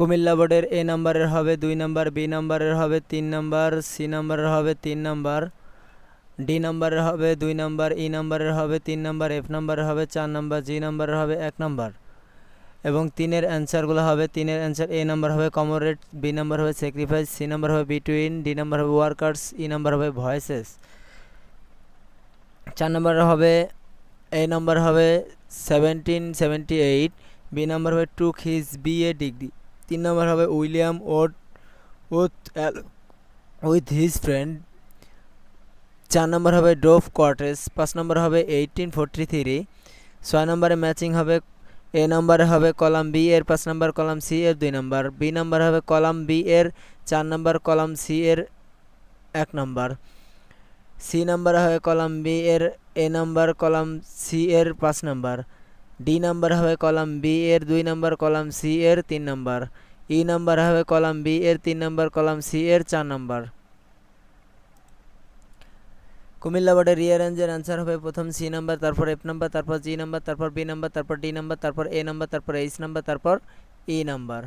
কুমিল্লা বোর্ডের এ নাম্বারের হবে 2 নাম্বার, বি নাম্বারের হবে 3 নাম্বার, সি নাম্বারের হবে 3 নাম্বার, ডি নাম্বারের হবে 2 নাম্বার, ই নাম্বারের হবে 3 নাম্বার, এফ নাম্বারের হবে 4 নাম্বার, জি নাম্বারের হবে 1 নাম্বার। এবং 3-এর অ্যান্সারগুলো হবে, 3-এর অ্যান্সার এ নাম্বার হবে কমরেড, বি নাম্বার হবে স্যাক্রিফাইস, সি নাম্বার হবে বিটুইন, ডি নাম্বার হবে ওয়ার্কার্স, ই নাম্বার হবে ভয়েসেস। 4 নাম্বার হবে এ নাম্বার হবে 1778, বি নাম্বার হবে took his BA degree, 3 number হবে William ode with his friend, 4 number হবে ডোভ কোয়ার্টেস, 5 নাম্বার হবে 1843, 6 নম্বরে ম্যাচিং হবে এ নাম্বারে হবে কলাম বি এর 5 নাম্বার, কলাম সি এর 2 নাম্বার, বি নাম্বার হবে কলাম বি এর 4 নাম্বার, কলাম সি এর 1 নাম্বার, সি নাম্বার হবে কলাম বি এর এ নাম্বার, কলাম সি এর 5 নাম্বার, ডি নাম্বার হবে কলাম বি এর 2 নাম্বার, কলাম সি এর 3 নাম্বার, ই নাম্বার হবে কলাম বি এর 3 নাম্বার, কলাম সি এর 4 নাম্বার। কুমিল্লা বোর্ডের রিঅ্যারেঞ্জের অ্যান্সার হবে প্রথম সি নাম্বার, তারপর এফ নাম্বার, তারপর জি নাম্বার, তারপর বি নাম্বার, তারপর ডি নাম্বার, তারপর এ নাম্বার, তারপর এইচ নাম্বার, তারপর ই নাম্বার।